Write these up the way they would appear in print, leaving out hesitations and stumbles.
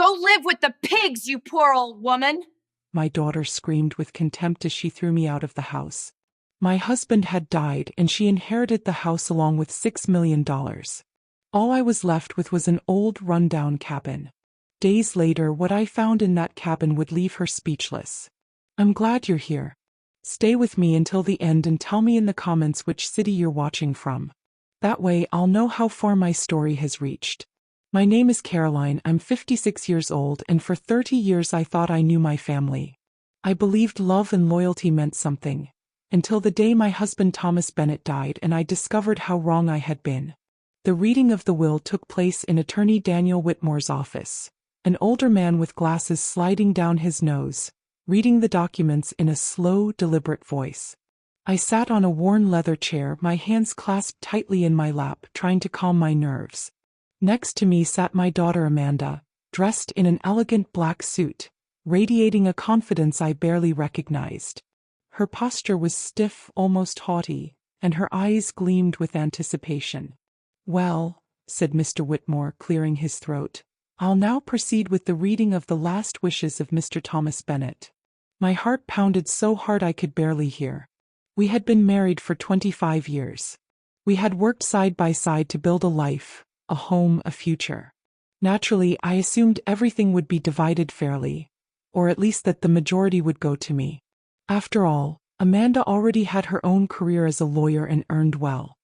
Go live with the pigs, you poor old woman! My daughter screamed with contempt as she threw me out of the house. My husband had died and she inherited the house along with $6 million. All I was left with was an old rundown cabin. Days later, what I found in that cabin would leave her speechless. I'm glad you're here. Stay with me until the end and tell me in the comments which city you're watching from. That way I'll know how far my story has reached. My name is Caroline, I'm 56 years old, and for 30 years I thought I knew my family. I believed love and loyalty meant something, until the day my husband Thomas Bennett died and I discovered how wrong I had been. The reading of the will took place in attorney Daniel Whitmore's office. An older man with glasses sliding down his nose, reading the documents in a slow, deliberate voice. I sat on a worn leather chair, my hands clasped tightly in my lap, trying to calm my nerves. Next to me sat my daughter Amanda, dressed in an elegant black suit, radiating a confidence I barely recognized. Her posture was stiff, almost haughty, and her eyes gleamed with anticipation. "Well," said Mr. Whitmore, clearing his throat, "I'll now proceed with the reading of the last wishes of Mr. Thomas Bennett." My heart pounded so hard I could barely hear. We had been married for 25 years. We had worked side by side to build a life, a home, a future. Naturally, I assumed everything would be divided fairly, or at least that the majority would go to me. After all, Amanda already had her own career as a lawyer and earned well.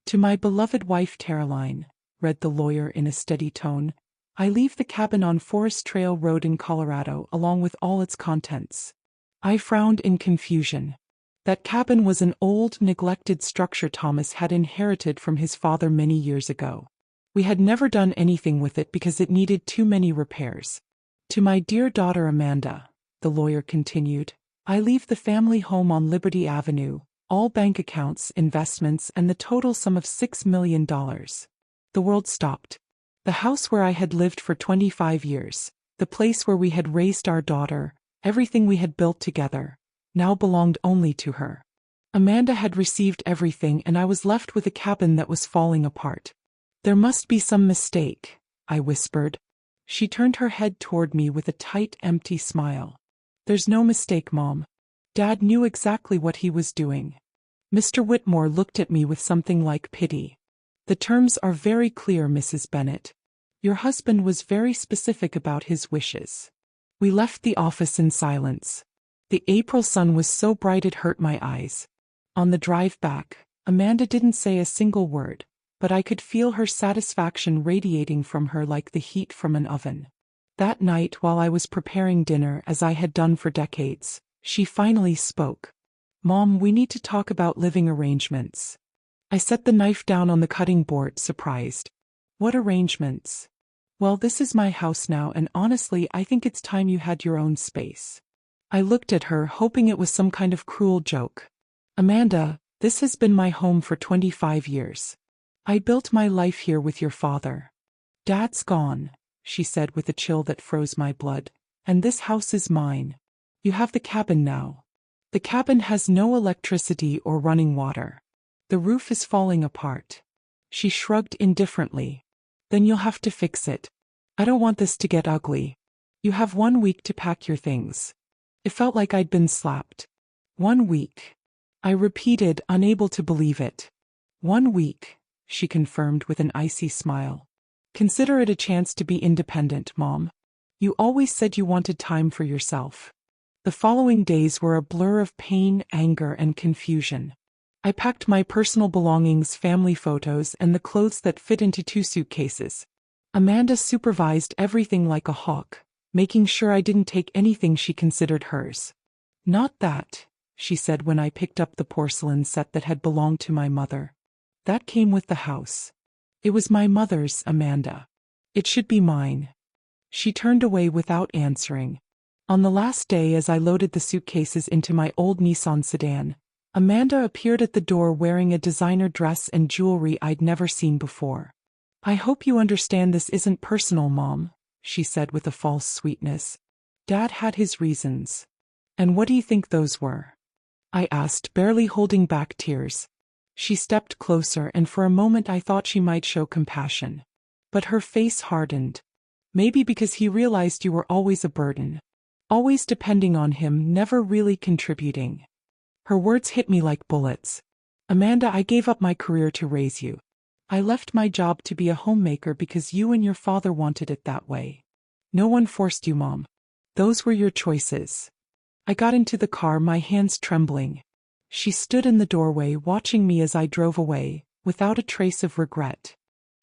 "To my beloved wife Caroline," read the lawyer in a steady tone, "I leave the cabin on Forest Trail Road in Colorado along with all its contents." I frowned in confusion. That cabin was an old, neglected structure Thomas had inherited from his father many years ago. We had never done anything with it because it needed too many repairs. "To my dear daughter Amanda," the lawyer continued, "I leave the family home on Liberty Avenue, all bank accounts, investments, and the total sum of $6 million. The world stopped. The house where I had lived for 25 years, the place where we had raised our daughter, everything we had built together, now belonged only to her. Amanda had received everything and I was left with a cabin that was falling apart. "There must be some mistake," I whispered. She turned her head toward me with a tight, empty smile. "There's no mistake, Mom. Dad knew exactly what he was doing." Mr. Whitmore looked at me with something like pity. "The terms are very clear, Mrs. Bennett. Your husband was very specific about his wishes." We left the office in silence. The April sun was so bright it hurt my eyes. On the drive back, Amanda didn't say a single word, but I could feel her satisfaction radiating from her like the heat from an oven. That night, while I was preparing dinner as I had done for decades, she finally spoke. "Mom, we need to talk about living arrangements." I set the knife down on the cutting board, surprised. "What arrangements?" "Well, this is my house now, and honestly, I think it's time you had your own space." I looked at her, hoping it was some kind of cruel joke. "Amanda, this has been my home for 25 years. I built my life here with your father. Dad's gone," she said with a chill that froze my blood, "and this house is mine. You have the cabin now. The cabin has no electricity or running water. The roof is falling apart." She shrugged indifferently. "Then you'll have to fix it. I don't want this to get ugly. You have 1 week to pack your things." It felt like I'd been slapped. 1 week. I repeated, unable to believe it. 1 week, she confirmed with an icy smile. "Consider it a chance to be independent, Mom. You always said you wanted time for yourself." The following days were a blur of pain, anger, and confusion. I packed my personal belongings, family photos, and the clothes that fit into 2 suitcases. Amanda supervised everything like a hawk, making sure I didn't take anything she considered hers. "Not that," she said when I picked up the porcelain set that had belonged to my mother. "That came with the house. It was my mother's, Amanda. It should be mine." She turned away without answering. On the last day, as I loaded the suitcases into my old Nissan sedan, Amanda appeared at the door wearing a designer dress and jewelry I'd never seen before. "I hope you understand this isn't personal, Mom," she said with a false sweetness. "Dad had his reasons." "And what do you think those were?" I asked, barely holding back tears. She stepped closer, and for a moment I thought she might show compassion. But her face hardened. Maybe because he realized you were always a burden. Always depending on him, never really contributing. Her words hit me like bullets. Amanda, I gave up my career to raise you. I left my job to be a homemaker because you and your father wanted it that way. No one forced you, Mom. Those were your choices. I got into the car, my hands trembling. She stood in the doorway watching me as I drove away, without a trace of regret.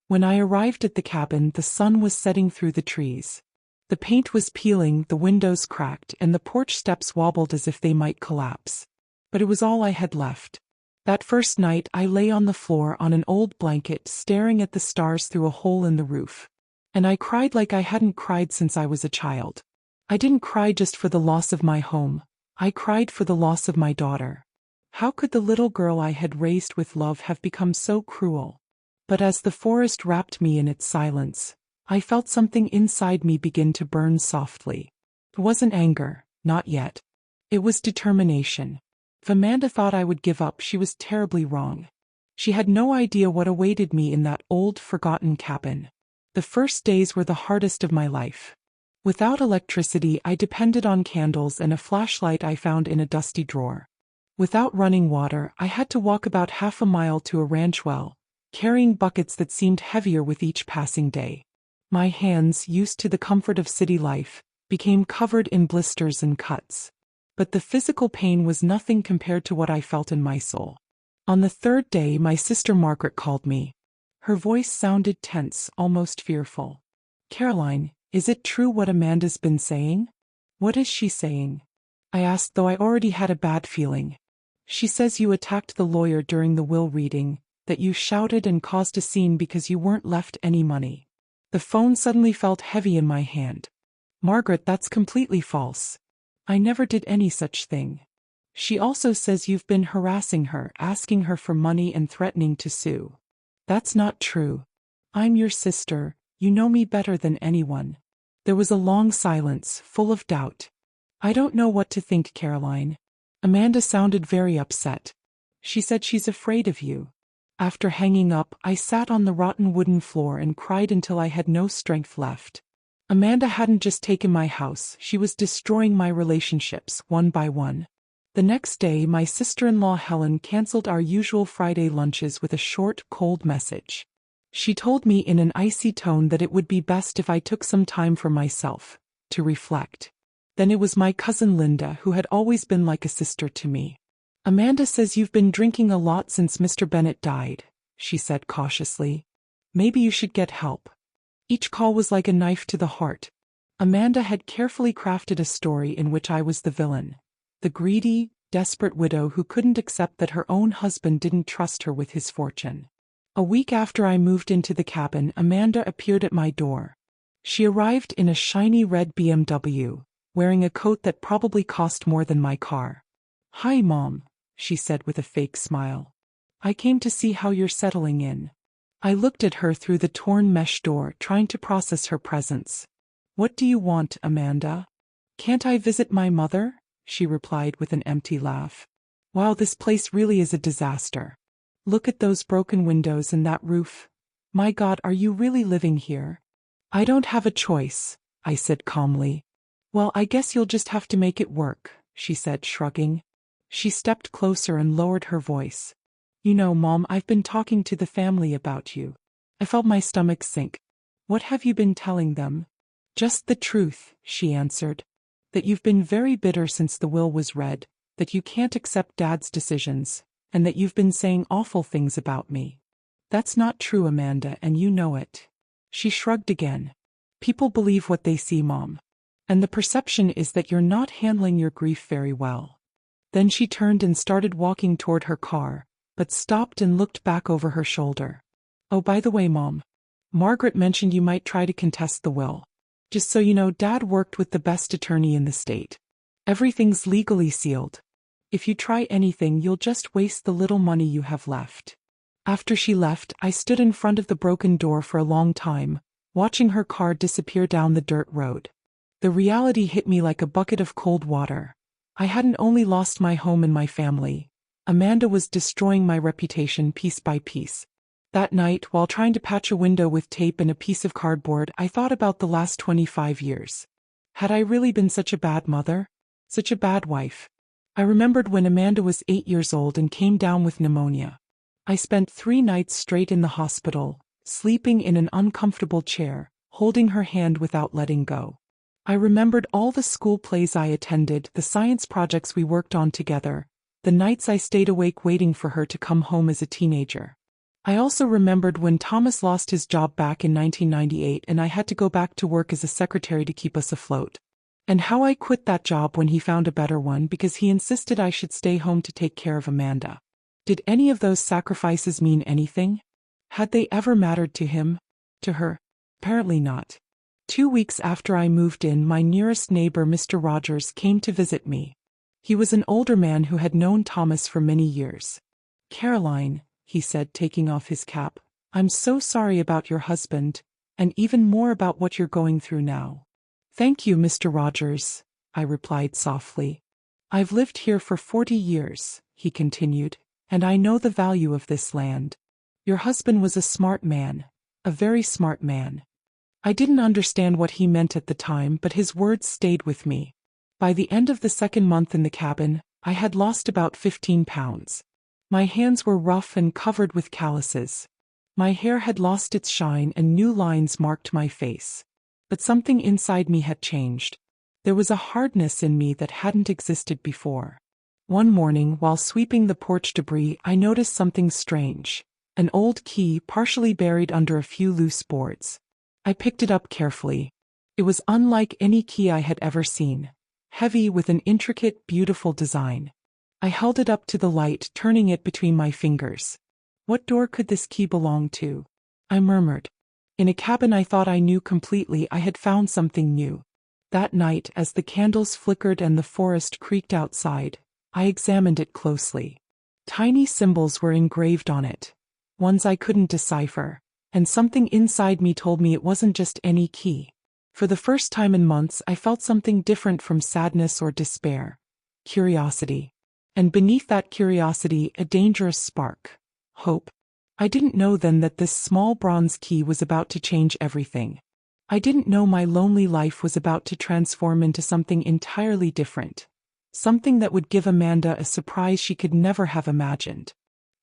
When I arrived at the cabin, the sun was setting through the trees. The paint was peeling, the windows cracked, and the porch steps wobbled as if they might collapse. But it was all I had left. That first night, I lay on the floor on an old blanket, staring at the stars through a hole in the roof. And I cried like I hadn't cried since I was a child. I didn't cry just for the loss of my home. I cried for the loss of my daughter. How could the little girl I had raised with love have become so cruel? But as the forest wrapped me in its silence, I felt something inside me begin to burn softly. It wasn't anger, not yet. It was determination. If Amanda thought I would give up, she was terribly wrong. She had no idea what awaited me in that old, forgotten cabin. The first days were the hardest of my life. Without electricity, I depended on candles and a flashlight I found in a dusty drawer. Without running water, I had to walk about half a mile to a ranch well, carrying buckets that seemed heavier with each passing day. My hands, used to the comfort of city life, became covered in blisters and cuts. But the physical pain was nothing compared to what I felt in my soul. On the third day, my sister Margaret called me. Her voice sounded tense, almost fearful. "Caroline, is it true what Amanda's been saying?" "What is she saying?" I asked, though I already had a bad feeling. "She says you attacked the lawyer during the will reading, that you shouted and caused a scene because you weren't left any money." The phone suddenly felt heavy in my hand. "Margaret, that's completely false. I never did any such thing. She also says you've been harassing her, asking her for money and threatening to sue." "That's not true. I'm your sister, you know me better than anyone." There was a long silence, full of doubt. "I don't know what to think, Caroline." Amanda sounded very upset. "She said she's afraid of you." After hanging up, I sat on the rotten wooden floor and cried until I had no strength left. Amanda hadn't just taken my house, she was destroying my relationships, one by one. The next day, my sister-in-law Helen canceled our usual Friday lunches with a short, cold message. She told me in an icy tone that it would be best if I took some time for myself, to reflect. Then it was my cousin Linda, who had always been like a sister to me. "Amanda says you've been drinking a lot since Mr. Bennett died," she said cautiously. "Maybe you should get help." Each call was like a knife to the heart. Amanda had carefully crafted a story in which I was the villain. The greedy, desperate widow who couldn't accept that her own husband didn't trust her with his fortune. A week after I moved into the cabin, Amanda appeared at my door. She arrived in a shiny red BMW, wearing a coat that probably cost more than my car. "Hi, Mom," she said with a fake smile. "I came to see how you're settling in." I looked at her through the torn mesh door, trying to process her presence. "What do you want, Amanda?" "Can't I visit my mother?" she replied with an empty laugh. "Wow, this place really is a disaster. Look at those broken windows and that roof. My God, are you really living here?" "I don't have a choice," I said calmly. "Well, I guess you'll just have to make it work," she said, shrugging. She stepped closer and lowered her voice. "You know, Mom, I've been talking to the family about you." I felt my stomach sink. "What have you been telling them?" "Just the truth," she answered. "That you've been very bitter since the will was read, that you can't accept Dad's decisions, and that you've been saying awful things about me." "That's not true, Amanda, and you know it." She shrugged again. "People believe what they see, Mom. And the perception is that you're not handling your grief very well." Then she turned and started walking toward her car, but stopped and looked back over her shoulder. "Oh, by the way, Mom, Margaret mentioned you might try to contest the will. Just so you know, Dad worked with the best attorney in the state. Everything's legally sealed. If you try anything, you'll just waste the little money you have left." After she left, I stood in front of the broken door for a long time, watching her car disappear down the dirt road. The reality hit me like a bucket of cold water. I hadn't only lost my home and my family. Amanda was destroying my reputation piece by piece. That night, while trying to patch a window with tape and a piece of cardboard, I thought about the last 25 years. Had I really been such a bad mother? Such a bad wife? I remembered when Amanda was 8 years old and came down with pneumonia. I spent 3 nights straight in the hospital, sleeping in an uncomfortable chair, holding her hand without letting go. I remembered all the school plays I attended, the science projects we worked on together, the nights I stayed awake waiting for her to come home as a teenager. I also remembered when Thomas lost his job back in 1998 and I had to go back to work as a secretary to keep us afloat. And how I quit that job when he found a better one because he insisted I should stay home to take care of Amanda. Did any of those sacrifices mean anything? Had they ever mattered to him? To her? Apparently not. 2 weeks after I moved in, my nearest neighbor, Mr. Rogers, came to visit me. He was an older man who had known Thomas for many years. "Caroline," he said, taking off his cap, "I'm so sorry about your husband, and even more about what you're going through now." "Thank you, Mr. Rogers," I replied softly. "I've lived here for 40 years, he continued, "and I know the value of this land. Your husband was a smart man, a very smart man." I didn't understand what he meant at the time, but his words stayed with me. By the end of the second month in the cabin, I had lost about 15 pounds. My hands were rough and covered with calluses. My hair had lost its shine and new lines marked my face. But something inside me had changed. There was a hardness in me that hadn't existed before. One morning, while sweeping the porch debris, I noticed something strange. An old key partially buried under a few loose boards. I picked it up carefully. It was unlike any key I had ever seen. Heavy with an intricate, beautiful design. I held it up to the light, turning it between my fingers. "What door could this key belong to?" I murmured. In a cabin I thought I knew completely, I had found something new. That night, as the candles flickered and the forest creaked outside, I examined it closely. Tiny symbols were engraved on it. Ones I couldn't decipher. And something inside me told me it wasn't just any key. For the first time in months, I felt something different from sadness or despair. Curiosity. And beneath that curiosity, a dangerous spark. Hope. I didn't know then that this small bronze key was about to change everything. I didn't know my lonely life was about to transform into something entirely different. Something that would give Amanda a surprise she could never have imagined.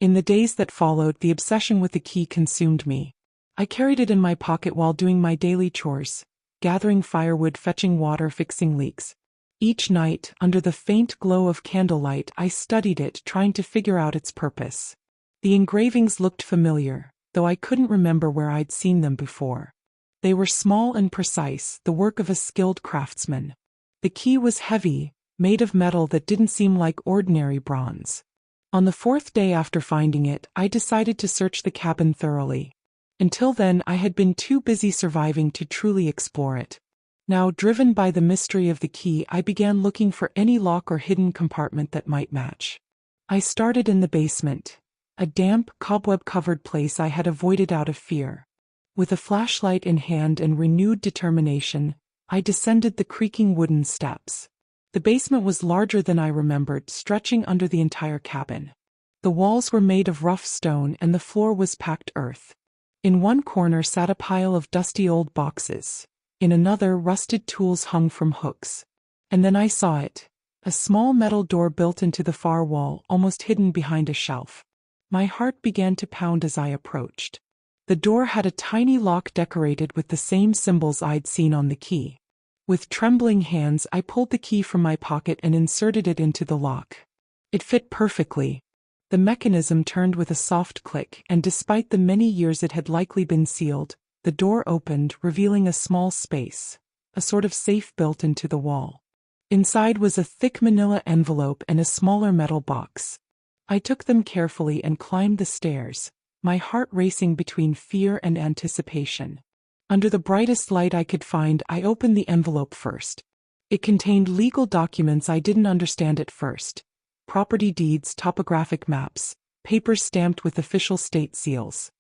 In the days that followed, the obsession with the key consumed me. I carried it in my pocket while doing my daily chores, gathering firewood, fetching water, fixing leaks. Each night, under the faint glow of candlelight, I studied it, trying to figure out its purpose. The engravings looked familiar, though I couldn't remember where I'd seen them before. They were small and precise, the work of a skilled craftsman. The key was heavy, made of metal that didn't seem like ordinary bronze. On the 4th day after finding it, I decided to search the cabin thoroughly. Until then, I had been too busy surviving to truly explore it. Now, driven by the mystery of the key, I began looking for any lock or hidden compartment that might match. I started in the basement, a damp, cobweb-covered place I had avoided out of fear. With a flashlight in hand and renewed determination, I descended the creaking wooden steps. The basement was larger than I remembered, stretching under the entire cabin. The walls were made of rough stone and the floor was packed earth. In one corner sat a pile of dusty old boxes. In another, rusted tools hung from hooks. And then I saw it. A small metal door built into the far wall, almost hidden behind a shelf. My heart began to pound as I approached. The door had a tiny lock decorated with the same symbols I'd seen on the key. With trembling hands, I pulled the key from my pocket and inserted it into the lock. It fit perfectly. The mechanism turned with a soft click, and despite the many years it had likely been sealed, the door opened, revealing a small space, a sort of safe built into the wall. Inside was a thick manila envelope and a smaller metal box. I took them carefully and climbed the stairs, my heart racing between fear and anticipation. Under the brightest light I could find, I opened the envelope first. It contained legal documents I didn't understand at first. Property deeds, topographic maps, papers stamped with official state seals.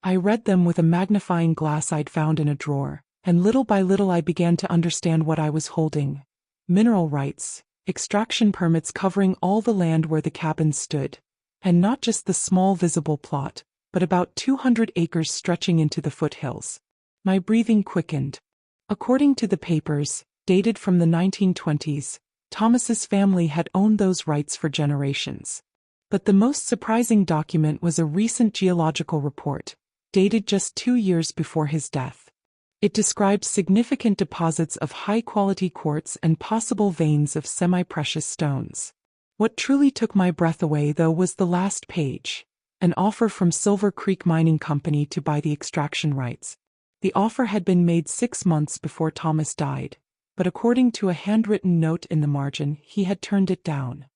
I read them with a magnifying glass I'd found in a drawer, and little by little I began to understand what I was holding. Mineral rights, extraction permits covering all the land where the cabin stood. And not just the small visible plot, but about 200 acres stretching into the foothills. My breathing quickened. According to the papers, dated from the 1920s, Thomas's family had owned those rights for generations. But the most surprising document was a recent geological report, dated just 2 years before his death. It described significant deposits of high-quality quartz and possible veins of semi-precious stones. What truly took my breath away, though, was the last page, an offer from Silver Creek Mining Company to buy the extraction rights. The offer had been made 6 months before Thomas died, but according to a handwritten note in the margin, he had turned it down.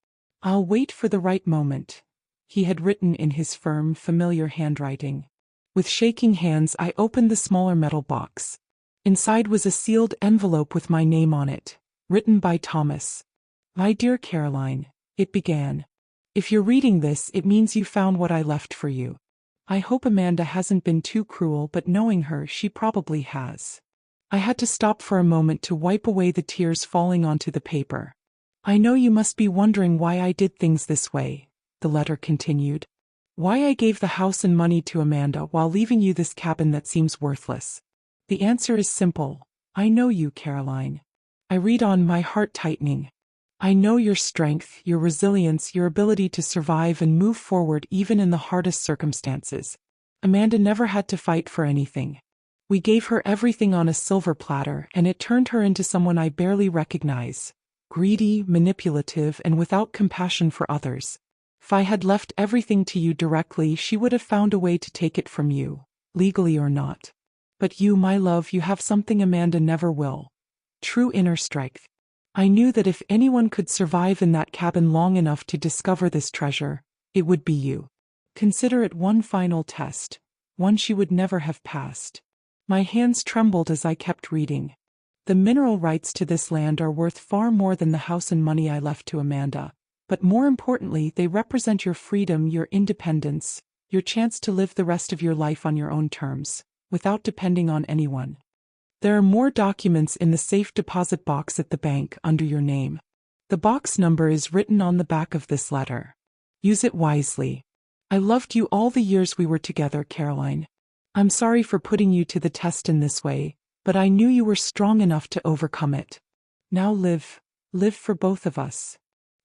"I'll wait for the right moment," he had written in his firm, familiar handwriting. With shaking hands, I opened the smaller metal box. Inside was a sealed envelope with my name on it, written by Thomas. "My dear Caroline," it began. "If you're reading this, it means you found what I left for you. I hope Amanda hasn't been too cruel, but knowing her, she probably has." I had to stop for a moment to wipe away the tears falling onto the paper. "I know you must be wondering why I did things this way," the letter continued. "Why I gave the house and money to Amanda while leaving you this cabin that seems worthless. The answer is simple. I know you, Caroline." I read on, my heart tightening. "I know your strength, your resilience, your ability to survive and move forward even in the hardest circumstances. Amanda never had to fight for anything. We gave her everything on a silver platter, and it turned her into someone I barely recognize. Greedy, manipulative, and without compassion for others. If I had left everything to you directly, she would have found a way to take it from you, legally or not. But you, my love, you have something Amanda never will. True inner strength. I knew that if anyone could survive in that cabin long enough to discover this treasure, it would be you. Consider it one final test, one she would never have passed." My hands trembled as I kept reading. "The mineral rights to this land are worth far more than the house and money I left to Amanda. But more importantly, they represent your freedom, your independence, your chance to live the rest of your life on your own terms, without depending on anyone. There are more documents in the safe deposit box at the bank under your name. The box number is written on the back of this letter. Use it wisely. I loved you all the years we were together, Caroline. I'm sorry for putting you to the test in this way, but I knew you were strong enough to overcome it. Now live for both of us."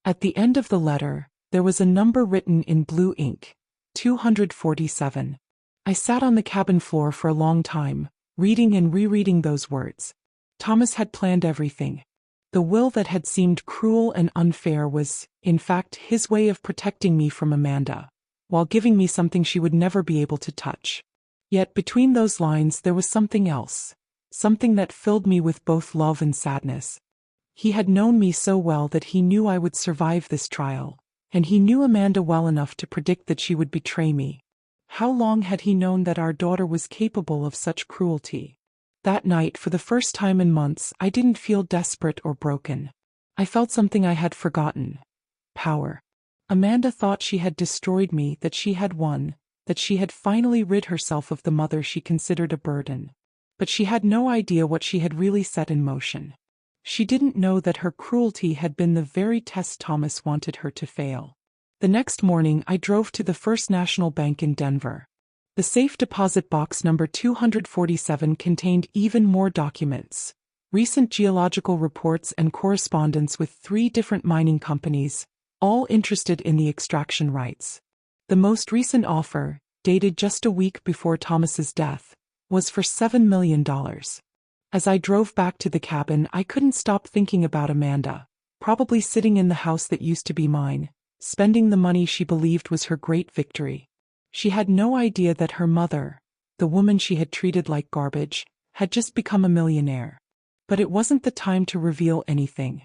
At the end of the letter, there was a number written in blue ink, 247. I sat on the cabin floor for a long time, reading and rereading those words. Thomas had planned everything. The will that had seemed cruel and unfair was, in fact, his way of protecting me from Amanda, while giving me something she would never be able to touch. Yet between those lines there was something else, something that filled me with both love and sadness. He had known me so well that he knew I would survive this trial, and he knew Amanda well enough to predict that she would betray me. How long had he known that our daughter was capable of such cruelty? That night, for the first time in months, I didn't feel desperate or broken. I felt something I had forgotten. Power. Amanda thought she had destroyed me, that she had won, that she had finally rid herself of the mother she considered a burden. But she had no idea what she had really set in motion. She didn't know that her cruelty had been the very test Thomas wanted her to fail. The next morning, I drove to the First National Bank in Denver. The safe deposit box number 247 contained even more documents, recent geological reports and correspondence with 3 different mining companies, all interested in the extraction rights. The most recent offer, dated just a week before Thomas's death, was for $7 million. As I drove back to the cabin, I couldn't stop thinking about Amanda, probably sitting in the house that used to be mine, spending the money she believed was her great victory. She had no idea that her mother, the woman she had treated like garbage, had just become a millionaire. But it wasn't the time to reveal anything.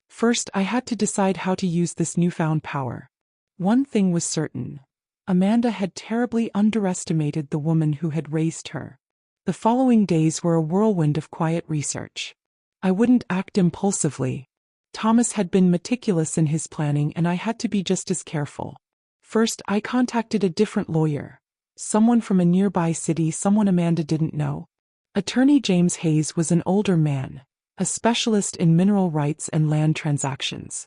First, I had to decide how to use this newfound power. One thing was certain. Amanda had terribly underestimated the woman who had raised her. The following days were a whirlwind of quiet research. I wouldn't act impulsively. Thomas had been meticulous in his planning, and I had to be just as careful. First, I contacted a different lawyer, someone from a nearby city, someone Amanda didn't know. Attorney James Hayes was an older man, a specialist in mineral rights and land transactions.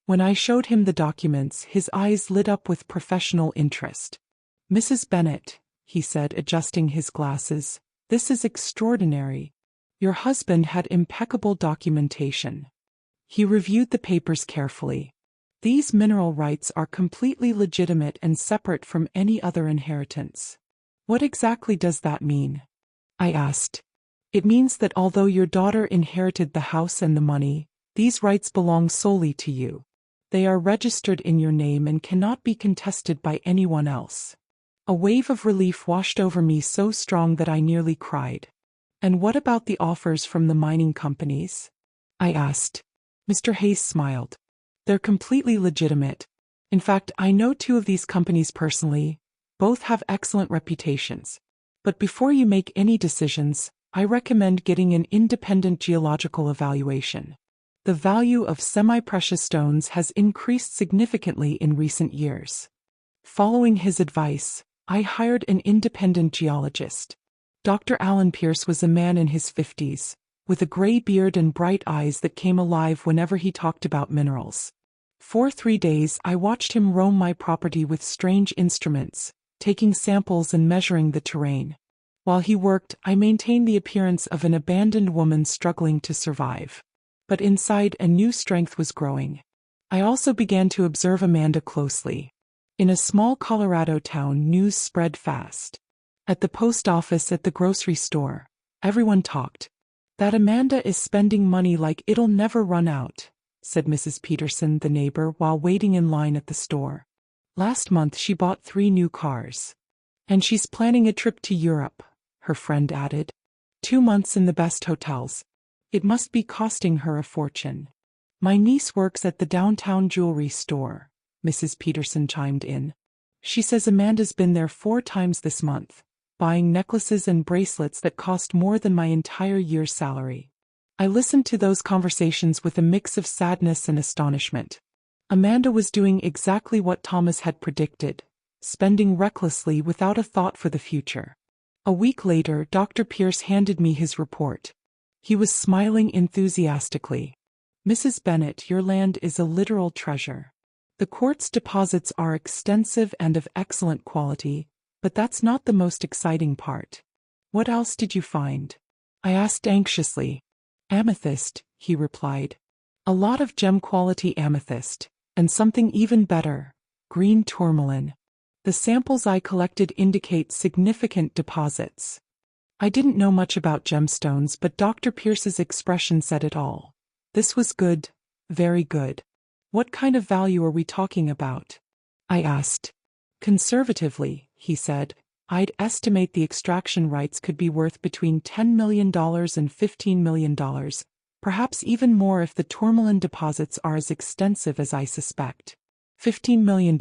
When I showed him the documents, his eyes lit up with professional interest. "Mrs. Bennett," he said, adjusting his glasses. "This is extraordinary. Your husband had impeccable documentation." He reviewed the papers carefully. "These mineral rights are completely legitimate and separate from any other inheritance." "What exactly does that mean?" I asked. "It means that although your daughter inherited the house and the money, these rights belong solely to you. They are registered in your name and cannot be contested by anyone else." A wave of relief washed over me, so strong that I nearly cried. "And what about the offers from the mining companies?" I asked. Mr. Hayes smiled. "They're completely legitimate. In fact, I know 2 of these companies personally. Both have excellent reputations. But before you make any decisions, I recommend getting an independent geological evaluation. The value of semi-precious stones has increased significantly in recent years." Following his advice, I hired an independent geologist. Dr. Alan Pierce was a man in his 50s, with a gray beard and bright eyes that came alive whenever he talked about minerals. For 3 days I watched him roam my property with strange instruments, taking samples and measuring the terrain. While he worked, I maintained the appearance of an abandoned woman struggling to survive. But inside, a new strength was growing. I also began to observe Amanda closely. In a small Colorado town, news spread fast. At the post office, at the grocery store, everyone talked. "That Amanda is spending money like it'll never run out," said Mrs. Peterson, the neighbor, while waiting in line at the store. "Last month she bought 3 new cars. And she's planning a trip to Europe," her friend added. 2 months in the best hotels. It must be costing her a fortune. "My niece works at the downtown jewelry store," Mrs. Peterson chimed in. "She says Amanda's been there 4 times this month, buying necklaces and bracelets that cost more than my entire year's salary." I listened to those conversations with a mix of sadness and astonishment. Amanda was doing exactly what Thomas had predicted, spending recklessly without a thought for the future. A week later, Dr. Pierce handed me his report. He was smiling enthusiastically. "Mrs. Bennett, your land is a literal treasure. The quartz deposits are extensive and of excellent quality, but that's not the most exciting part." "What else did you find?" I asked anxiously. "Amethyst," he replied. "A lot of gem-quality amethyst, and something even better, green tourmaline. The samples I collected indicate significant deposits." I didn't know much about gemstones, but Dr. Pierce's expression said it all. This was good, very good. "What kind of value are we talking about?" I asked. "Conservatively," he said, "I'd estimate the extraction rights could be worth between $10 million and $15 million, perhaps even more if the tourmaline deposits are as extensive as I suspect." $15 million.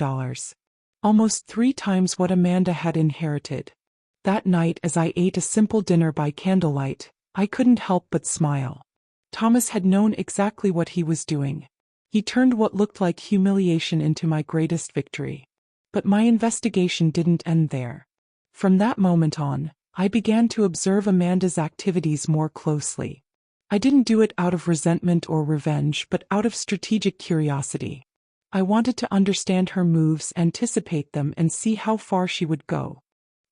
Almost 3 times what Amanda had inherited. That night, as I ate a simple dinner by candlelight, I couldn't help but smile. Thomas had known exactly what he was doing. He turned what looked like humiliation into my greatest victory. But my investigation didn't end there. From that moment on, I began to observe Amanda's activities more closely. I didn't do it out of resentment or revenge, but out of strategic curiosity. I wanted to understand her moves, anticipate them, and see how far she would go.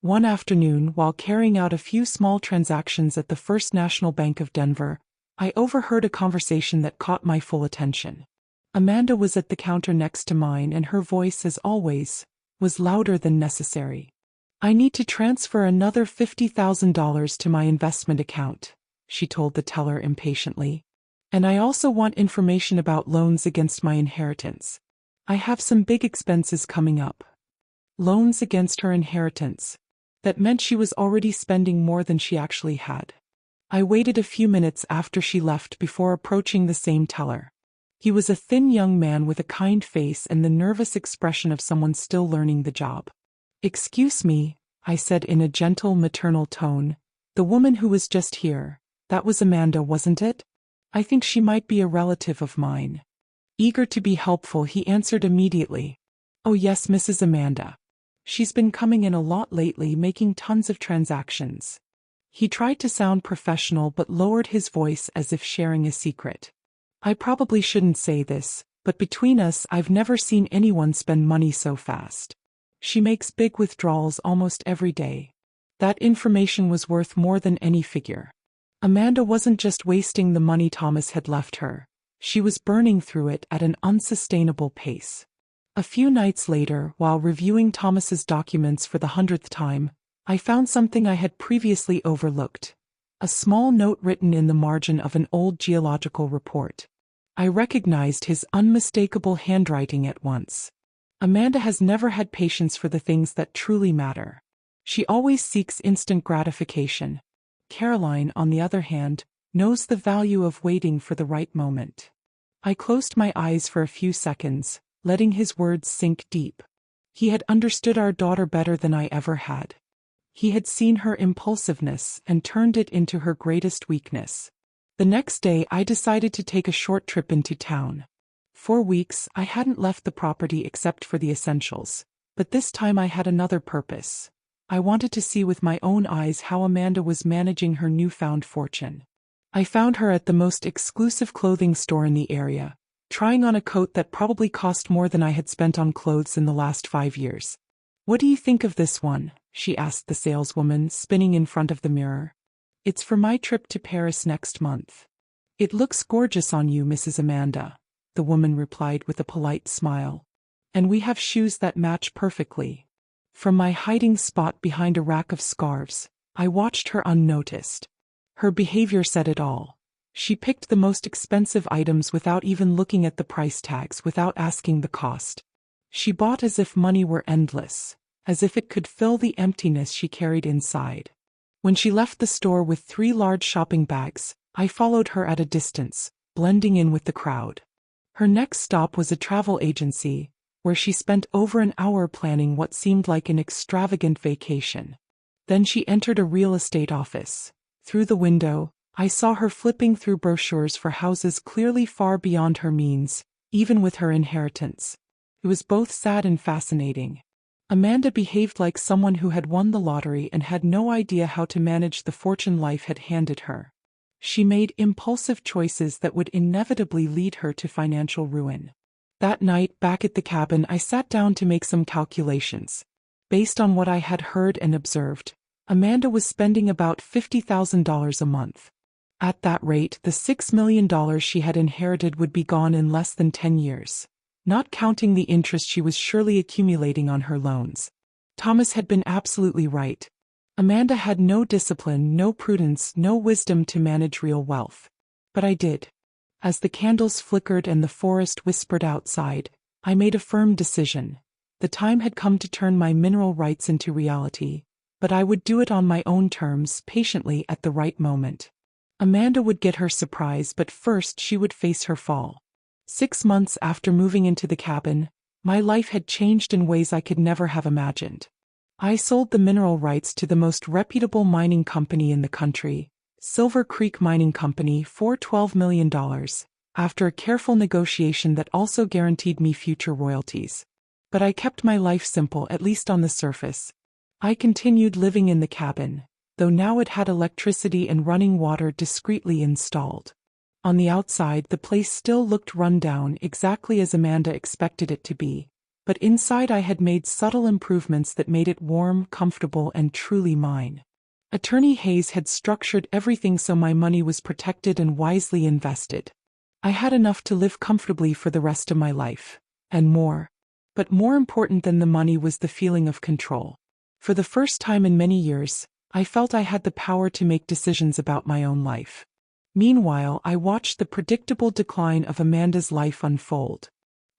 One afternoon, while carrying out a few small transactions at the First National Bank of Denver, I overheard a conversation that caught my full attention. Amanda was at the counter next to mine, and her voice, as always, was louder than necessary. "I need to transfer another $50,000 to my investment account," she told the teller impatiently. "And I also want information about loans against my inheritance. I have some big expenses coming up." Loans against her inheritance. That meant she was already spending more than she actually had. I waited a few minutes after she left before approaching the same teller. He was a thin young man with a kind face and the nervous expression of someone still learning the job. "Excuse me," I said in a gentle maternal tone. "The woman who was just here, that was Amanda, wasn't it? I think she might be a relative of mine." Eager to be helpful, he answered immediately. "Oh yes, Mrs. Amanda. She's been coming in a lot lately, making tons of transactions." He tried to sound professional but lowered his voice as if sharing a secret. "I probably shouldn't say this, but between us, I've never seen anyone spend money so fast. She makes big withdrawals almost every day. That information was worth more than any figure. Amanda wasn't just wasting the money Thomas had left her. She was burning through it at an unsustainable pace. A few nights later, while reviewing Thomas's documents for the 100th time, I found something I had previously overlooked. A small note written in the margin of an old geological report. I recognized his unmistakable handwriting at once. Amanda has never had patience for the things that truly matter. She always seeks instant gratification. Caroline, on the other hand, knows the value of waiting for the right moment. I closed my eyes for a few seconds, letting his words sink deep. He had understood our daughter better than I ever had. He had seen her impulsiveness and turned it into her greatest weakness. The next day I decided to take a short trip into town. For weeks I hadn't left the property except for the essentials, but this time I had another purpose. I wanted to see with my own eyes how Amanda was managing her newfound fortune. I found her at the most exclusive clothing store in the area, trying on a coat that probably cost more than I had spent on clothes in the last 5 years. "What do you think of this one?" she asked the saleswoman, spinning in front of the mirror. "It's for my trip to Paris next month." "It looks gorgeous on you, Mrs. Amanda," the woman replied with a polite smile. "And we have shoes that match perfectly." From my hiding spot behind a rack of scarves, I watched her unnoticed. Her behavior said it all. She picked the most expensive items without even looking at the price tags, without asking the cost. She bought as if money were endless, as if it could fill the emptiness she carried inside. When she left the store with 3 large shopping bags, I followed her at a distance, blending in with the crowd. Her next stop was a travel agency, where she spent over an hour planning what seemed like an extravagant vacation. Then she entered a real estate office. Through the window, I saw her flipping through brochures for houses clearly far beyond her means, even with her inheritance. It was both sad and fascinating. Amanda behaved like someone who had won the lottery and had no idea how to manage the fortune life had handed her. She made impulsive choices that would inevitably lead her to financial ruin. That night, back at the cabin, I sat down to make some calculations. Based on what I had heard and observed, Amanda was spending about $50,000 a month. At that rate, the $6 million she had inherited would be gone in less than 10 years, not counting the interest she was surely accumulating on her loans. Thomas had been absolutely right. Amanda had no discipline, no prudence, no wisdom to manage real wealth. But I did. As the candles flickered and the forest whispered outside, I made a firm decision. The time had come to turn my mineral rights into reality, but I would do it on my own terms, patiently, at the right moment. Amanda would get her surprise, but first she would face her fall. 6 months after moving into the cabin, my life had changed in ways I could never have imagined. I sold the mineral rights to the most reputable mining company in the country, Silver Creek Mining Company, for $12 million, after a careful negotiation that also guaranteed me future royalties. But I kept my life simple, at least on the surface. I continued living in the cabin, though now it had electricity and running water discreetly installed. On the outside, the place still looked run down, exactly as Amanda expected it to be, but inside I had made subtle improvements that made it warm, comfortable, and truly mine. Attorney Hayes had structured everything so my money was protected and wisely invested. I had enough to live comfortably for the rest of my life, and more. But more important than the money was the feeling of control. For the first time in many years, I felt I had the power to make decisions about my own life. Meanwhile, I watched the predictable decline of Amanda's life unfold.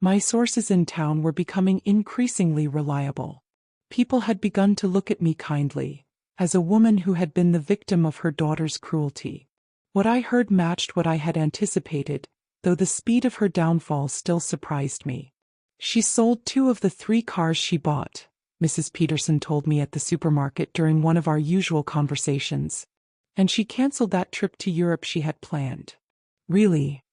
My sources in town were becoming increasingly reliable. People had begun to look at me kindly, as a woman who had been the victim of her daughter's cruelty. What I heard matched what I had anticipated, though the speed of her downfall still surprised me. She sold 2 of the 3 cars she bought, Mrs. Peterson told me at the supermarket during one of our usual conversations. And she canceled that trip to Europe she had planned. "Really?"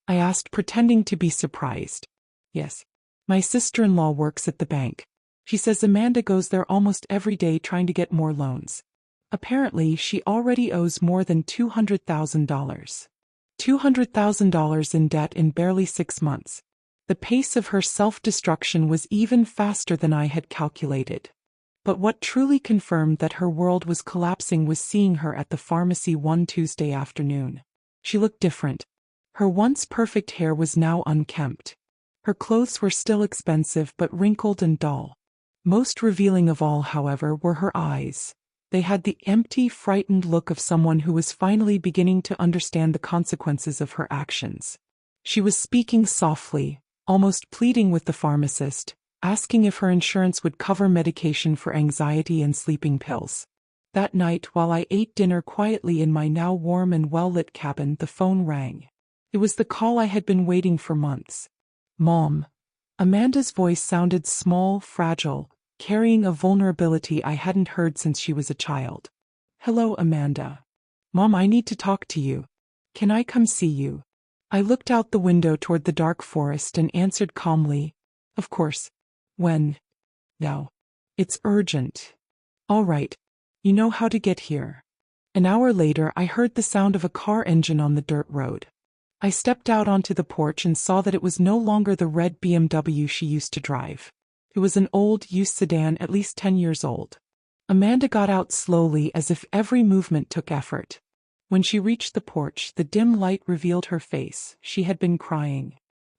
I asked, pretending to be surprised. "Yes. My sister-in-law works at the bank. She says Amanda goes there almost every day trying to get more loans. Apparently, she already owes more than $200,000. $200,000 in debt in barely 6 months. The pace of her self-destruction was even faster than I had calculated. But what truly confirmed that her world was collapsing was seeing her at the pharmacy one Tuesday afternoon. She looked different. Her once perfect hair was now unkempt. Her clothes were still expensive but wrinkled and dull. Most revealing of all, however, were her eyes. They had the empty, frightened look of someone who was finally beginning to understand the consequences of her actions. She was speaking softly, almost pleading with the pharmacist, asking if her insurance would cover medication for anxiety and sleeping pills. That night, while I ate dinner quietly in my now warm and well-lit cabin, the phone rang. It was the call I had been waiting for months. "Mom." Amanda's voice sounded small, fragile, carrying a vulnerability I hadn't heard since she was a child. "Hello, Amanda. Mom, I need to talk to you. Can I come see you?" I looked out the window toward the dark forest and answered calmly, "Of course. When?" "Now. It's urgent." "All right. You know how to get here." An hour later, I heard the sound of a car engine on the dirt road. I stepped out onto the porch and saw that it was no longer the red BMW she used to drive. It was an old, used sedan, at least 10 years old. Amanda got out slowly, as if every movement took effort. When she reached the porch, the dim light revealed her face. She had been crying.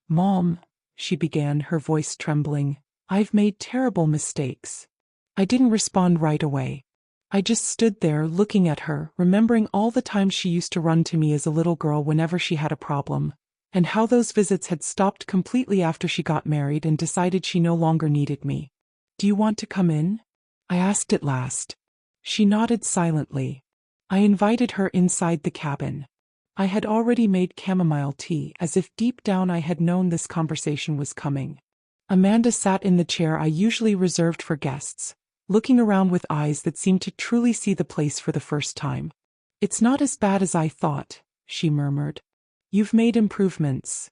"Mom," she began, her voice trembling, "I've made terrible mistakes." I didn't respond right away. I just stood there looking at her, remembering all the times she used to run to me as a little girl whenever she had a problem, and how those visits had stopped completely after she got married and decided she no longer needed me. "Do you want to come in?" I asked at last. She nodded silently. I invited her inside the cabin. I had already made chamomile tea, as if deep down I had known this conversation was coming. Amanda sat in the chair I usually reserved for guests, looking around with eyes that seemed to truly see the place for the first time. "It's not as bad as I thought," she murmured. "You've made improvements."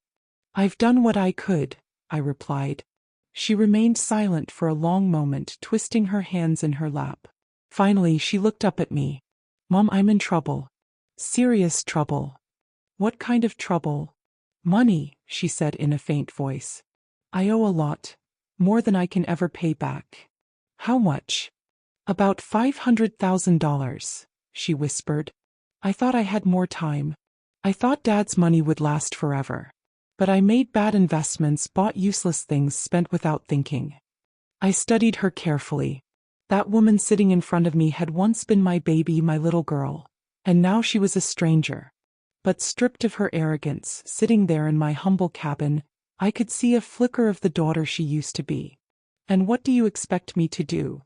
"I've done what I could," I replied. She remained silent for a long moment, twisting her hands in her lap. Finally, she looked up at me. "Mom, I'm in trouble. Serious trouble." "What kind of trouble?" "Money," she said in a faint voice. "I owe a lot. More than I can ever pay back." "How much?" "About $500,000, she whispered. "I thought I had more time. I thought Dad's money would last forever. But I made bad investments, bought useless things, spent without thinking." I studied her carefully. That woman sitting in front of me had once been my baby, my little girl, and now she was a stranger. But stripped of her arrogance, sitting there in my humble cabin, I could see a flicker of the daughter she used to be. "And what do you expect me to do?"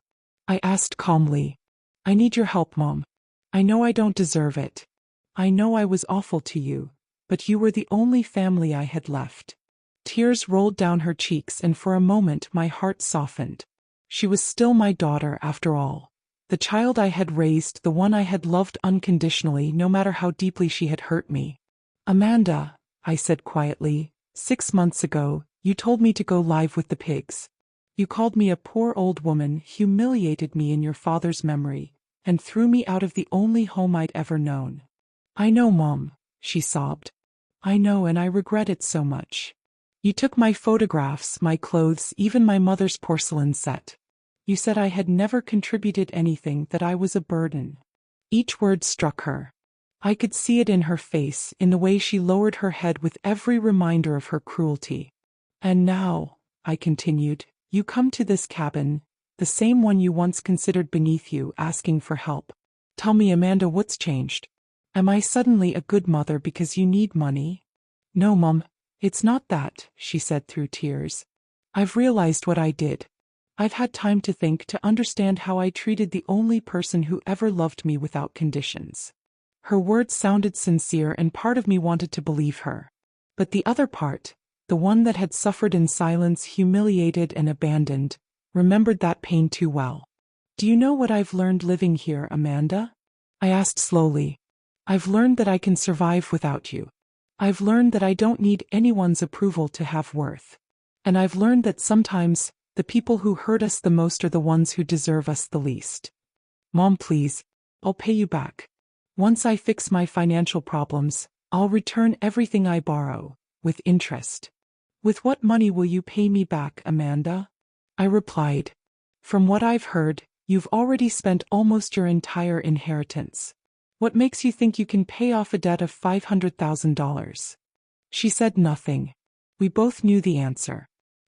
I asked calmly. "I need your help, Mom. I know I don't deserve it. I know I was awful to you, but you were the only family I had left." Tears rolled down her cheeks, and for a moment my heart softened. She was still my daughter, after all. The child I had raised, the one I had loved unconditionally, no matter how deeply she had hurt me. "Amanda," I said quietly, "6 months ago, you told me to go live with the pigs. You called me a poor old woman, humiliated me in your father's memory, and threw me out of the only home I'd ever known." "I know, Mom," she sobbed. "I know, and I regret it so much. You took my photographs, my clothes, even my mother's porcelain set. You said I had never contributed anything, that I was a burden." Each word struck her. I could see it in her face, in the way she lowered her head with every reminder of her cruelty. "And now," I continued, "you come to this cabin, the same one you once considered beneath you, asking for help. Tell me, Amanda, what's changed? Am I suddenly a good mother because you need money?" "No, Mom, it's not that," she said through tears. "I've realized what I did. I've had time to think, to understand how I treated the only person who ever loved me without conditions." Her words sounded sincere, and part of me wanted to believe her. But the other part, the one that had suffered in silence, humiliated and abandoned, remembered that pain too well. "Do you know what I've learned living here, Amanda?" I asked slowly. "I've learned that I can survive without you. I've learned that I don't need anyone's approval to have worth. And I've learned that sometimes the people who hurt us the most are the ones who deserve us the least. Mom, please, I'll pay you back. Once I fix my financial problems, I'll return everything I borrow, with interest." With what money will you pay me back, Amanda? I replied. From what I've heard, you've already spent almost your entire inheritance. What makes you think you can pay off a debt of $500,000? She said nothing. We both knew the answer.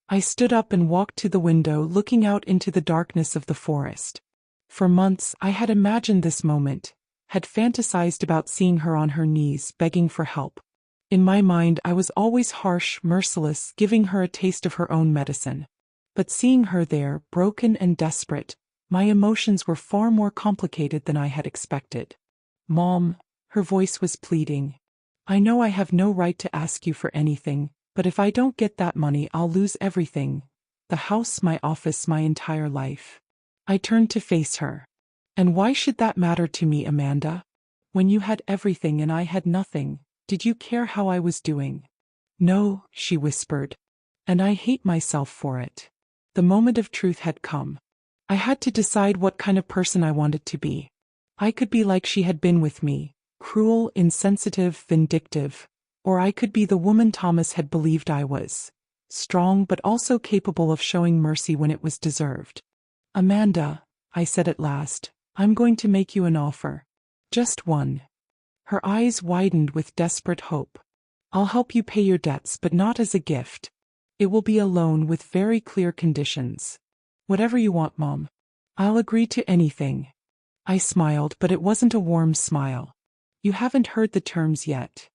I stood up and walked to the window, looking out into the darkness of the forest. For months, I had imagined this moment, had fantasized about seeing her on her knees, begging for help. In my mind, I was always harsh, merciless, giving her a taste of her own medicine. But seeing her there, broken and desperate, my emotions were far more complicated than I had expected. Mom, her voice was pleading. I know I have no right to ask you for anything, but if I don't get that money, I'll lose everything. The house, my office, my entire life. I turned to face her. And why should that matter to me, Amanda? When you had everything and I had nothing, did you care how I was doing? No, she whispered. And I hate myself for it. The moment of truth had come. I had to decide what kind of person I wanted to be. I could be like she had been with me, cruel, insensitive, vindictive, or I could be the woman Thomas had believed I was, strong but also capable of showing mercy when it was deserved. Amanda, I said at last, I'm going to make you an offer. Just one. Her eyes widened with desperate hope. I'll help you pay your debts, but not as a gift. It will be a loan with very clear conditions. Whatever you want, Mom. I'll agree to anything. I smiled, but it wasn't a warm smile. You haven't heard the terms yet.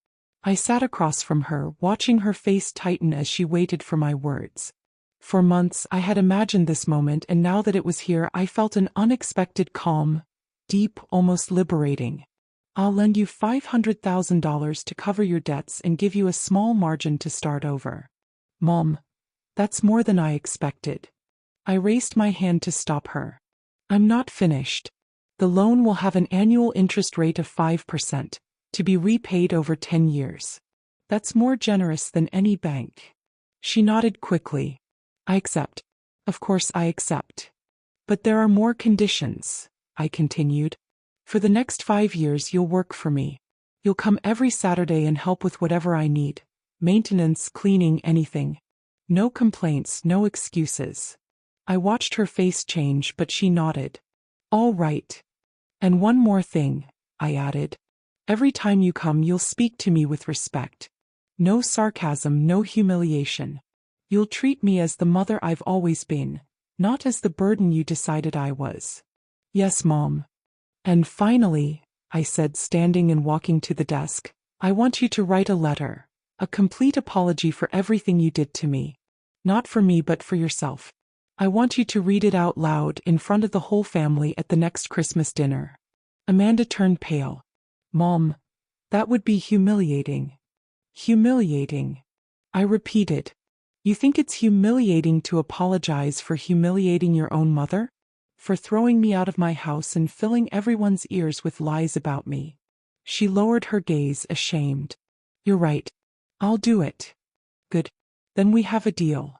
I sat across from her, watching her face tighten as she waited for my words. For months, I had imagined this moment, and now that it was here, I felt an unexpected calm, deep, almost liberating. I'll lend you $500,000 to cover your debts and give you a small margin to start over. Mom, that's more than I expected. I raised my hand to stop her. I'm not finished. The loan will have an annual interest rate of 5%, to be repaid over 10 years. That's more generous than any bank. She nodded quickly. I accept. Of course I accept. But there are more conditions, I continued. For the next 5 years you'll work for me. You'll come every Saturday and help with whatever I need. Maintenance, cleaning, anything. No complaints, no excuses. I watched her face change, but she nodded. All right. And one more thing, I added. Every time you come, you'll speak to me with respect. No sarcasm, no humiliation. You'll treat me as the mother I've always been, not as the burden you decided I was. Yes, Mom. And finally, I said, standing and walking to the desk, I want you to write a letter, a complete apology for everything you did to me. Not for me, but for yourself. I want you to read it out loud in front of the whole family at the next Christmas dinner. Amanda turned pale. Mom, that would be humiliating. Humiliating. I repeated. You think it's humiliating to apologize for humiliating your own mother? For throwing me out of my house and filling everyone's ears with lies about me? She lowered her gaze, ashamed. You're right. I'll do it. Good. Then we have a deal.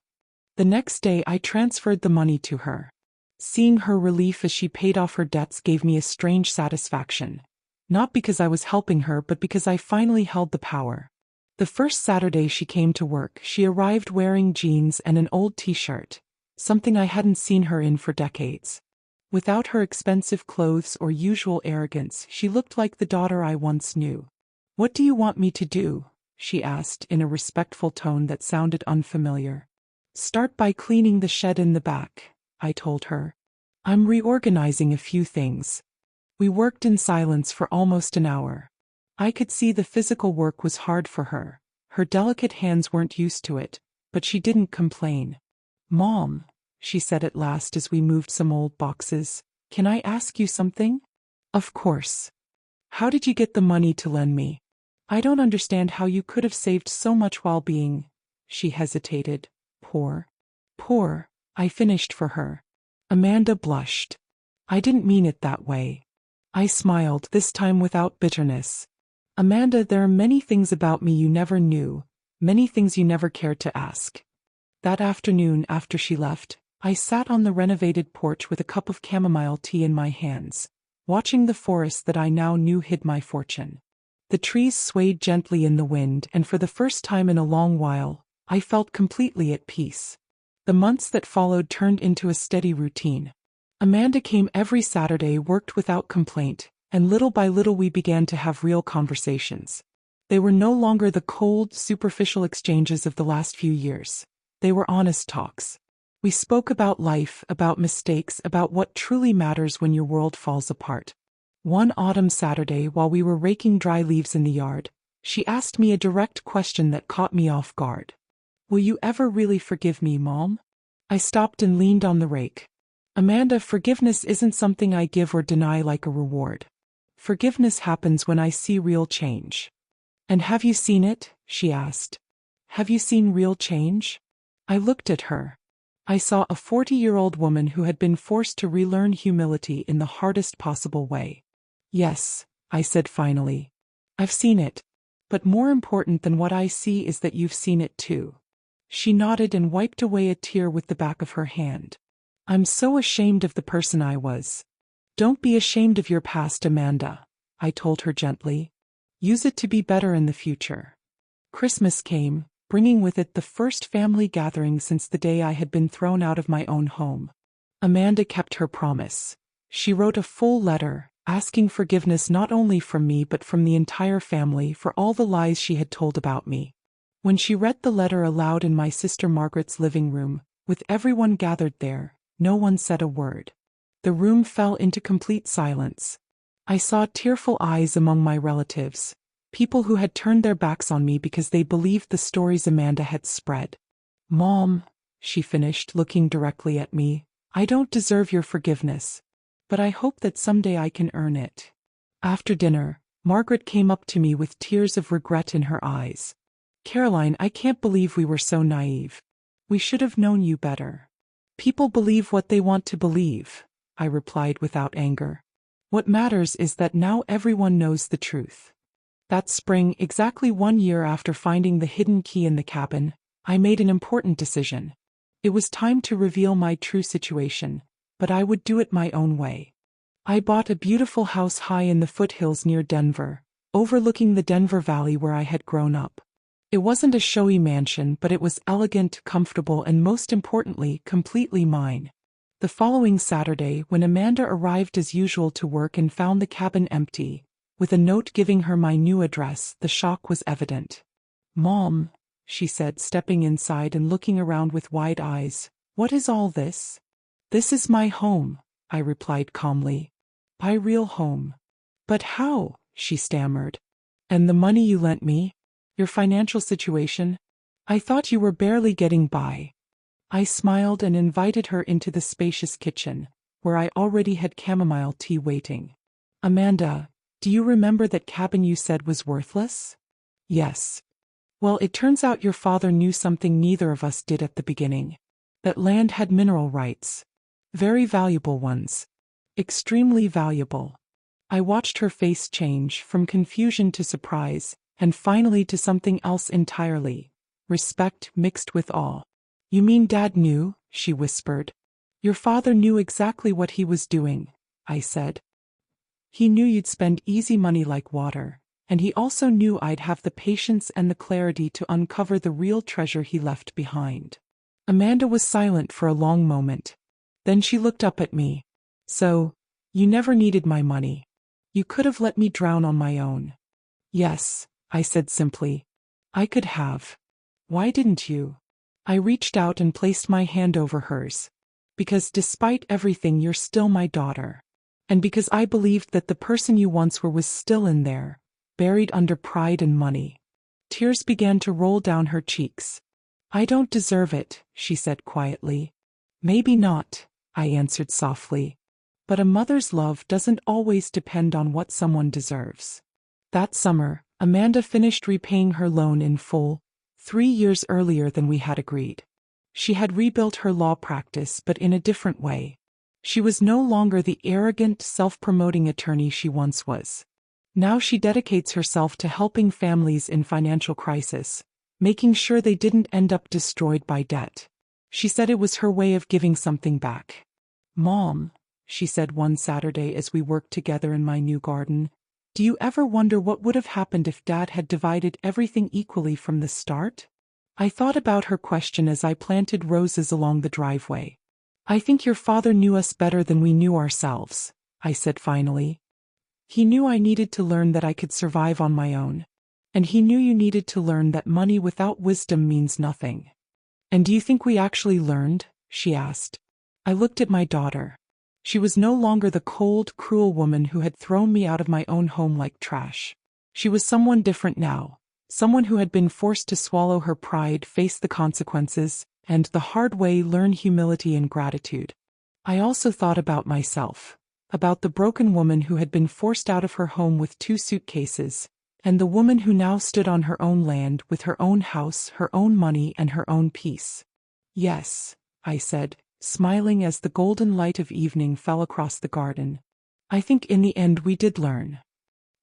The next day I transferred the money to her. Seeing her relief as she paid off her debts gave me a strange satisfaction. Not because I was helping her, but because I finally held the power. The first Saturday she came to work, she arrived wearing jeans and an old t-shirt, something I hadn't seen her in for decades. Without her expensive clothes or usual arrogance, she looked like the daughter I once knew. What do you want me to do? She asked in a respectful tone that sounded unfamiliar. Start by cleaning the shed in the back, I told her. I'm reorganizing a few things. We worked in silence for almost an hour. I could see the physical work was hard for her. Her delicate hands weren't used to it, but she didn't complain. Mom, she said at last as we moved some old boxes, can I ask you something? Of course. How did you get the money to lend me? I don't understand how you could have saved so much while being, she hesitated, poor. Poor, I finished for her. Amanda blushed. I didn't mean it that way. I smiled, this time without bitterness. Amanda, there are many things about me you never knew, many things you never cared to ask. That afternoon after she left, I sat on the renovated porch with a cup of chamomile tea in my hands, watching the forest that I now knew hid my fortune. The trees swayed gently in the wind, and for the first time in a long while, I felt completely at peace. The months that followed turned into a steady routine. Amanda came every Saturday, worked without complaint, and little by little we began to have real conversations. They were no longer the cold, superficial exchanges of the last few years. They were honest talks. We spoke about life, about mistakes, about what truly matters when your world falls apart. One autumn Saturday, while we were raking dry leaves in the yard, she asked me a direct question that caught me off guard. "Will you ever really forgive me, Mom?" I stopped and leaned on the rake. "Amanda, forgiveness isn't something I give or deny like a reward. Forgiveness happens when I see real change." "And have you seen it?" she asked. "Have you seen real change?" I looked at her. I saw a 40-year-old woman who had been forced to relearn humility in the hardest possible way. "Yes," I said finally. "I've seen it. But more important than what I see is that you've seen it too." She nodded and wiped away a tear with the back of her hand. "I'm so ashamed of the person I was." "Don't be ashamed of your past, Amanda," I told her gently. "Use it to be better in the future." Christmas came, bringing with it the first family gathering since the day I had been thrown out of my own home. Amanda kept her promise. She wrote a full letter, asking forgiveness not only from me but from the entire family for all the lies she had told about me. When she read the letter aloud in my sister Margaret's living room, with everyone gathered there, no one said a word. The room fell into complete silence. I saw tearful eyes among my relatives, people who had turned their backs on me because they believed the stories Amanda had spread. "Mom," she finished, looking directly at me, "I don't deserve your forgiveness, but I hope that someday I can earn it." After dinner, Margaret came up to me with tears of regret in her eyes. "Caroline, I can't believe we were so naive. We should have known you better." "People believe what they want to believe," I replied without anger. "What matters is that now everyone knows the truth." That spring, exactly 1 year after finding the hidden key in the cabin, I made an important decision. It was time to reveal my true situation, but I would do it my own way. I bought a beautiful house high in the foothills near Denver, overlooking the Denver Valley where I had grown up. It wasn't a showy mansion, but it was elegant, comfortable, and most importantly, completely mine. The following Saturday, when Amanda arrived as usual to work and found the cabin empty, with a note giving her my new address, the shock was evident. "Mom," she said, stepping inside and looking around with wide eyes, "what is all this?" "This is my home," I replied calmly. "My real home." "But how?" she stammered. "And the money you lent me? Your financial situation? I thought you were barely getting by." I smiled and invited her into the spacious kitchen, where I already had chamomile tea waiting. "Amanda, do you remember that cabin you said was worthless?" "Yes." "Well, it turns out your father knew something neither of us did at the beginning. That land had mineral rights. Very valuable ones. Extremely valuable." I watched her face change from confusion to surprise, and finally to something else entirely. Respect mixed with awe. "You mean Dad knew?" she whispered. "Your father knew exactly what he was doing," I said. "He knew you'd spend easy money like water, and he also knew I'd have the patience and the clarity to uncover the real treasure he left behind." Amanda was silent for a long moment. Then she looked up at me. "So, you never needed my money. You could have let me drown on my own." "Yes," I said simply. "I could have. Why didn't you?" I reached out and placed my hand over hers. "Because despite everything, you're still my daughter. And because I believed that the person you once were was still in there, buried under pride and money." Tears began to roll down her cheeks. "I don't deserve it," she said quietly. "Maybe not," I answered softly. "But a mother's love doesn't always depend on what someone deserves." That summer, Amanda finished repaying her loan in full, 3 years earlier than we had agreed. She had rebuilt her law practice, but in a different way. She was no longer the arrogant, self-promoting attorney she once was. Now she dedicates herself to helping families in financial crisis, making sure they didn't end up destroyed by debt. She said it was her way of giving something back. "Mom," she said one Saturday as we worked together in my new garden, "do you ever wonder what would have happened if Dad had divided everything equally from the start?" I thought about her question as I planted roses along the driveway. I think your father knew us better than we knew ourselves, I said finally. He knew I needed to learn that I could survive on my own. And he knew you needed to learn that money without wisdom means nothing. And do you think we actually learned? She asked. I looked at my daughter. She was no longer the cold, cruel woman who had thrown me out of my own home like trash. She was someone different now, someone who had been forced to swallow her pride, face the consequences, and the hard way learn humility and gratitude. I also thought about myself, about the broken woman who had been forced out of her home with 2 suitcases, and the woman who now stood on her own land with her own house, her own money, and her own peace. Yes, I said, smiling as the golden light of evening fell across the garden. I think in the end we did learn.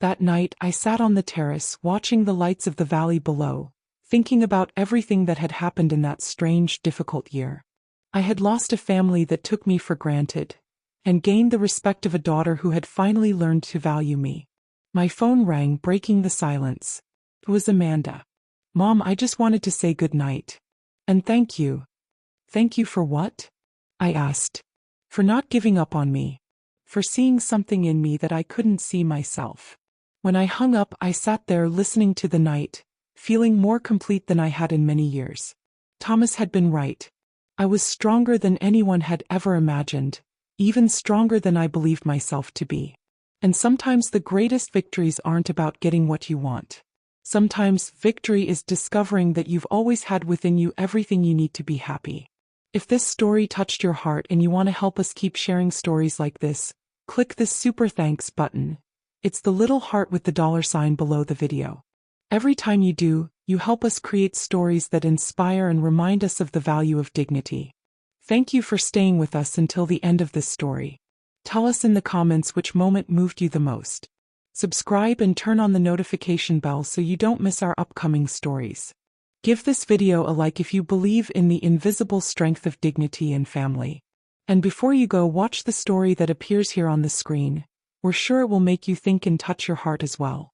That night I sat on the terrace watching the lights of the valley below, thinking about everything that had happened in that strange, difficult year. I had lost a family that took me for granted, and gained the respect of a daughter who had finally learned to value me. My phone rang, breaking the silence. It was Amanda. Mom, I just wanted to say good night. And thank you. Thank you for what? I asked. For not giving up on me. For seeing something in me that I couldn't see myself. When I hung up, I sat there listening to the night, feeling more complete than I had in many years. Thomas had been right. I was stronger than anyone had ever imagined, even stronger than I believed myself to be. And sometimes the greatest victories aren't about getting what you want. Sometimes victory is discovering that you've always had within you everything you need to be happy. If this story touched your heart and you want to help us keep sharing stories like this, click this super thanks button. It's the little heart with the $sign below the video. Every time you do, you help us create stories that inspire and remind us of the value of dignity. Thank you for staying with us until the end of this story. Tell us in the comments which moment moved you the most. Subscribe and turn on the notification bell so you don't miss our upcoming stories. Give this video a like if you believe in the invisible strength of dignity and family. And before you go, watch the story that appears here on the screen. We're sure it will make you think and touch your heart as well.